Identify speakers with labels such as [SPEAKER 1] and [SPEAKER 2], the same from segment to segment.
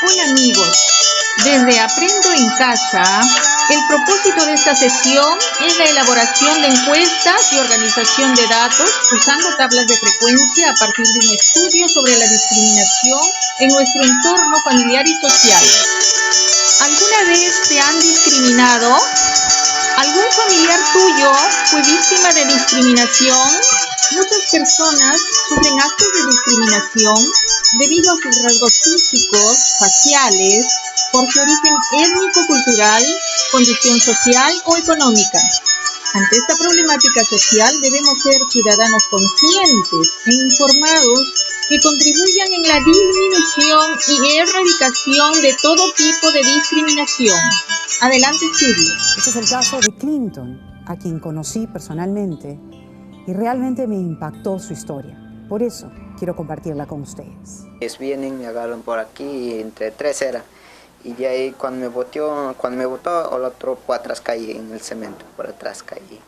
[SPEAKER 1] Hola amigos, desde Aprendo en Casa, el propósito de esta sesión es la elaboración de encuestas y organización de datos usando tablas de frecuencia a partir de un estudio sobre la discriminación en nuestro entorno familiar y social. ¿Alguna vez te han discriminado? ¿Algún familiar tuyo fue víctima de discriminación? Muchas personas sufren actos de discriminación debido a sus rasgos físicos, faciales, por su origen étnico-cultural, condición social o económica. Ante esta problemática social debemos ser ciudadanos conscientes e informados que contribuyan en la disminución y erradicación de todo tipo de discriminación. Adelante, estudio.
[SPEAKER 2] Este es el caso de Clinton, a quien conocí personalmente y realmente me impactó su historia. Por eso quiero compartirla con ustedes.
[SPEAKER 3] Ellos vienen, me agarran por aquí, y entre tres era. Y de ahí cuando me botó, el otro por atrás caí en el cemento, por atrás caí.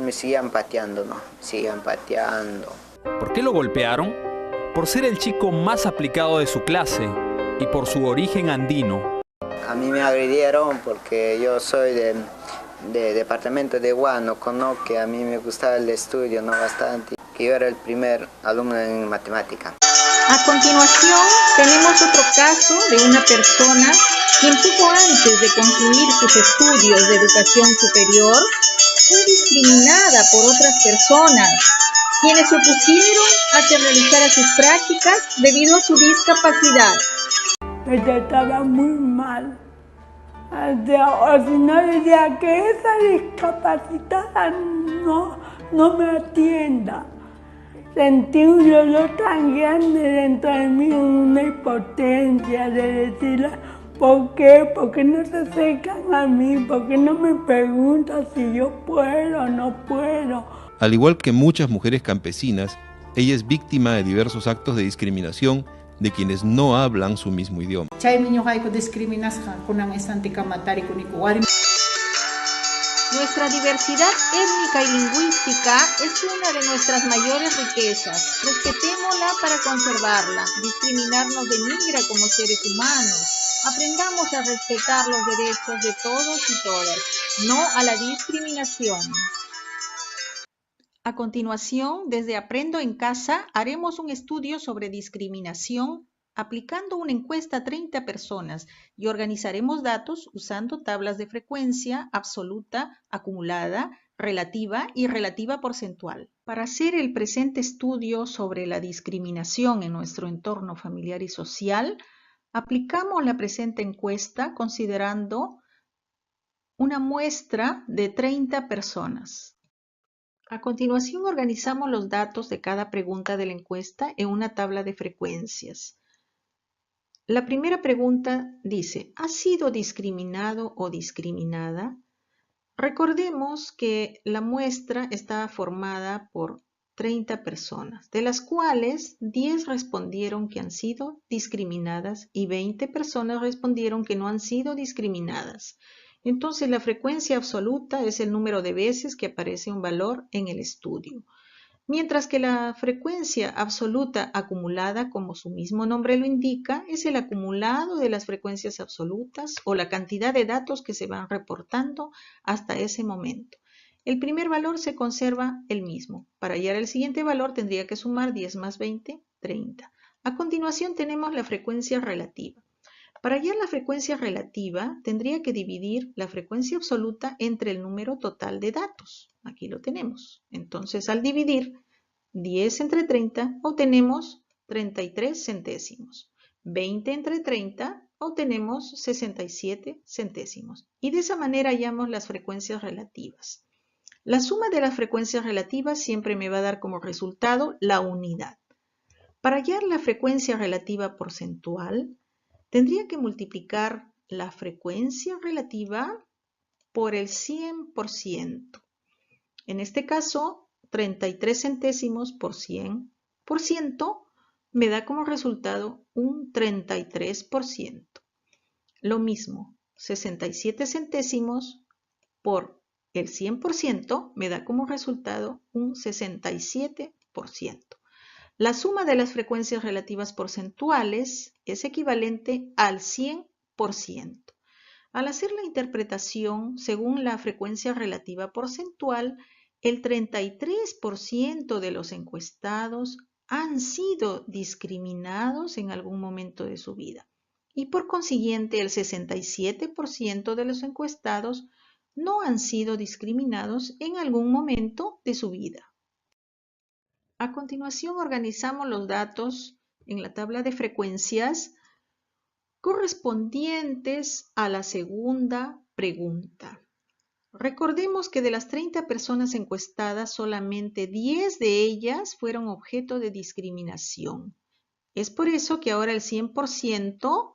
[SPEAKER 3] Me siguen pateando, ¿no? Me siguen pateando.
[SPEAKER 4] ¿Por qué lo golpearon? Por ser el chico más aplicado de su clase y por su origen andino.
[SPEAKER 3] A mí me agredieron porque yo soy de departamento de Huánuco, ¿no? Que a mí me gustaba el estudio, ¿no? Bastante. Que yo era el primer alumno en matemática.
[SPEAKER 1] A continuación, tenemos otro caso de una persona quien poco antes de concluir sus estudios de educación superior fue discriminada por otras personas, quienes se opusieron a que realizara sus prácticas debido a su discapacidad.
[SPEAKER 5] Me trataba muy mal. O si no decía que esa discapacitada no me atienda. Sentí un dolor tan grande dentro de mí, una impotencia de decirle, ¿por qué? ¿Por qué no se acercan a mí? ¿Por qué no me preguntan si yo puedo o no puedo?
[SPEAKER 6] Al igual que muchas mujeres campesinas, ella es víctima de diversos actos de discriminación de quienes no hablan su mismo idioma.
[SPEAKER 1] Nuestra diversidad étnica y lingüística es una de nuestras mayores riquezas. Respetémosla para conservarla. Discriminar nos denigra como seres humanos. Aprendamos a respetar los derechos de todos y todas, no a la discriminación. A continuación, desde Aprendo en Casa, haremos un estudio sobre discriminación aplicando una encuesta a 30 personas y organizaremos datos usando tablas de frecuencia absoluta, acumulada, relativa y relativa porcentual. Para hacer el presente estudio sobre la discriminación en nuestro entorno familiar y social, aplicamos la presente encuesta considerando una muestra de 30 personas. A continuación organizamos los datos de cada pregunta de la encuesta en una tabla de frecuencias. La primera pregunta dice, ¿has sido discriminado o discriminada? Recordemos que la muestra está formada por 30 personas, de las cuales 10 respondieron que han sido discriminadas y 20 personas respondieron que no han sido discriminadas. Entonces, la frecuencia absoluta es el número de veces que aparece un valor en el estudio, mientras que la frecuencia absoluta acumulada, como su mismo nombre lo indica, es el acumulado de las frecuencias absolutas o la cantidad de datos que se van reportando hasta ese momento. El primer valor se conserva el mismo. Para hallar el siguiente valor tendría que sumar 10 más 20, 30. A continuación tenemos la frecuencia relativa. Para hallar la frecuencia relativa, tendría que dividir la frecuencia absoluta entre el número total de datos. Aquí lo tenemos. Entonces, al dividir 10 entre 30, obtenemos 33 centésimos. 20 entre 30, obtenemos 67 centésimos. Y de esa manera hallamos las frecuencias relativas. La suma de las frecuencias relativas siempre me va a dar como resultado la unidad. Para hallar la frecuencia relativa porcentual, tendría que multiplicar la frecuencia relativa por el 100%. En este caso, 33 centésimos por 100% me da como resultado un 33%. Lo mismo, 67 centésimos por el 100% me da como resultado un 67%. La suma de las frecuencias relativas porcentuales es equivalente al 100%. Al hacer la interpretación según la frecuencia relativa porcentual, el 33% de los encuestados han sido discriminados en algún momento de su vida y por consiguiente el 67% de los encuestados no han sido discriminados en algún momento de su vida. A continuación organizamos los datos en la tabla de frecuencias correspondientes a la segunda pregunta. Recordemos que de las 30 personas encuestadas, solamente 10 de ellas fueron objeto de discriminación. Es por eso que ahora el 100%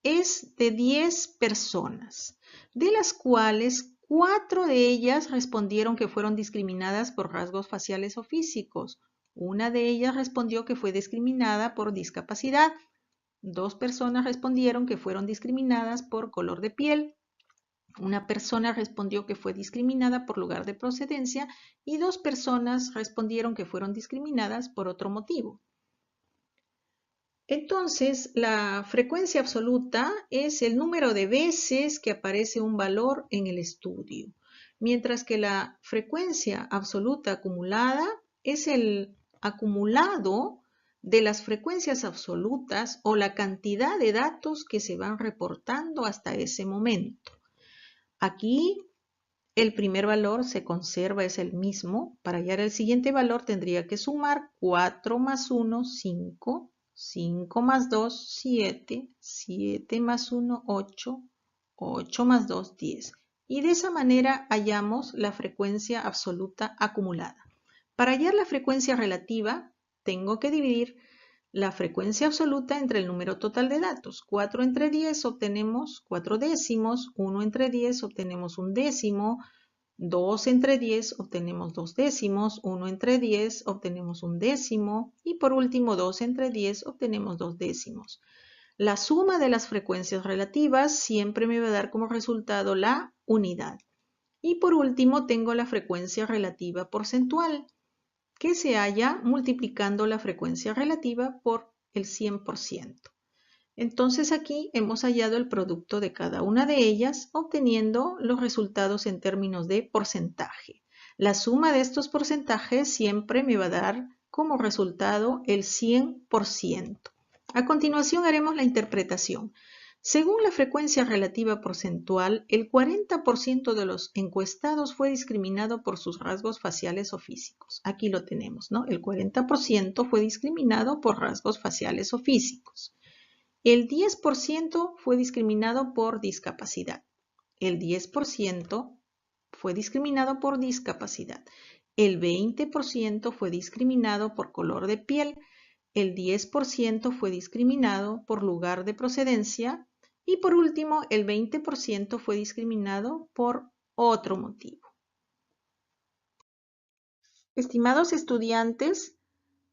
[SPEAKER 1] es de 10 personas, de las cuales 4 de ellas respondieron que fueron discriminadas por rasgos faciales o físicos. Una de ellas respondió que fue discriminada por discapacidad. 2 personas respondieron que fueron discriminadas por color de piel. Una persona respondió que fue discriminada por lugar de procedencia y 2 personas respondieron que fueron discriminadas por otro motivo. Entonces, la frecuencia absoluta es el número de veces que aparece un valor en el estudio, mientras que la frecuencia absoluta acumulada es el acumulado de las frecuencias absolutas o la cantidad de datos que se van reportando hasta ese momento. Aquí el primer valor se conserva, es el mismo. Para hallar el siguiente valor tendría que sumar 4 más 1, 5, 5 más 2, 7, 7 más 1, 8, 8 más 2, 10. Y de esa manera hallamos la frecuencia absoluta acumulada. Para hallar la frecuencia relativa, tengo que dividir la frecuencia absoluta entre el número total de datos. 4 entre 10 obtenemos 4 décimos, 1 entre 10 obtenemos 1 décimo, 2 entre 10 obtenemos 2 décimos, 1 entre 10 obtenemos 1 décimo y por último 2 entre 10 obtenemos 2 décimos. La suma de las frecuencias relativas siempre me va a dar como resultado la unidad. Y por último tengo la frecuencia relativa porcentual, que se halla multiplicando la frecuencia relativa por el 100%. Entonces aquí hemos hallado el producto de cada una de ellas, obteniendo los resultados en términos de porcentaje. La suma de estos porcentajes siempre me va a dar como resultado el 100%. A continuación haremos la interpretación. Según la frecuencia relativa porcentual, el 40% de los encuestados fue discriminado por sus rasgos faciales o físicos. Aquí lo tenemos, ¿no? El 40% fue discriminado por rasgos faciales o físicos. El 10% fue discriminado por discapacidad. El 10% fue discriminado por discapacidad. El 20% fue discriminado por color de piel. El 10% fue discriminado por lugar de procedencia. Y por último, el 20% fue discriminado por otro motivo. Estimados estudiantes,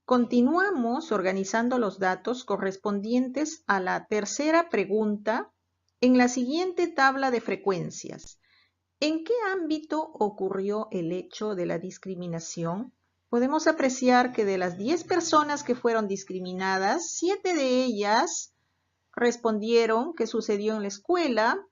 [SPEAKER 1] continuamos organizando los datos correspondientes a la tercera pregunta en la siguiente tabla de frecuencias. ¿En qué ámbito ocurrió el hecho de la discriminación? Podemos apreciar que de las 10 personas que fueron discriminadas, 7 de ellas respondieron que sucedió en la escuela,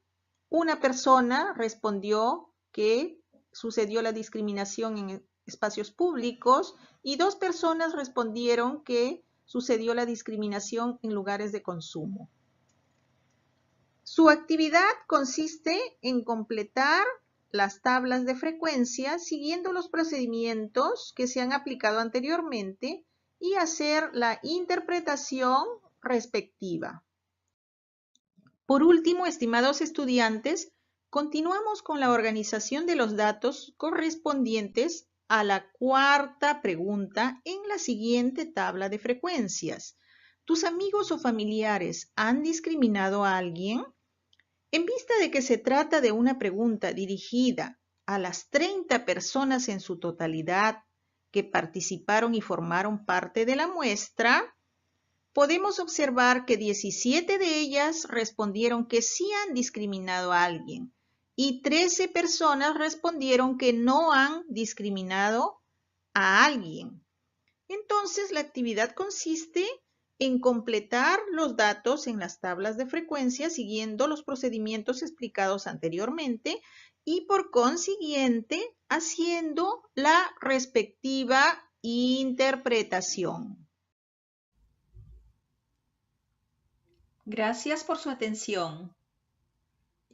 [SPEAKER 1] una persona respondió que sucedió la discriminación en espacios públicos y 2 personas respondieron que sucedió la discriminación en lugares de consumo. Su actividad consiste en completar las tablas de frecuencia siguiendo los procedimientos que se han aplicado anteriormente y hacer la interpretación respectiva. Por último, estimados estudiantes, continuamos con la organización de los datos correspondientes a la cuarta pregunta en la siguiente tabla de frecuencias. ¿Tus amigos o familiares han discriminado a alguien? En vista de que se trata de una pregunta dirigida a las 30 personas en su totalidad que participaron y formaron parte de la muestra, podemos observar que 17 de ellas respondieron que sí han discriminado a alguien y 13 personas respondieron que no han discriminado a alguien. Entonces, la actividad consiste en completar los datos en las tablas de frecuencia siguiendo los procedimientos explicados anteriormente y por consiguiente haciendo la respectiva interpretación. Gracias por su atención.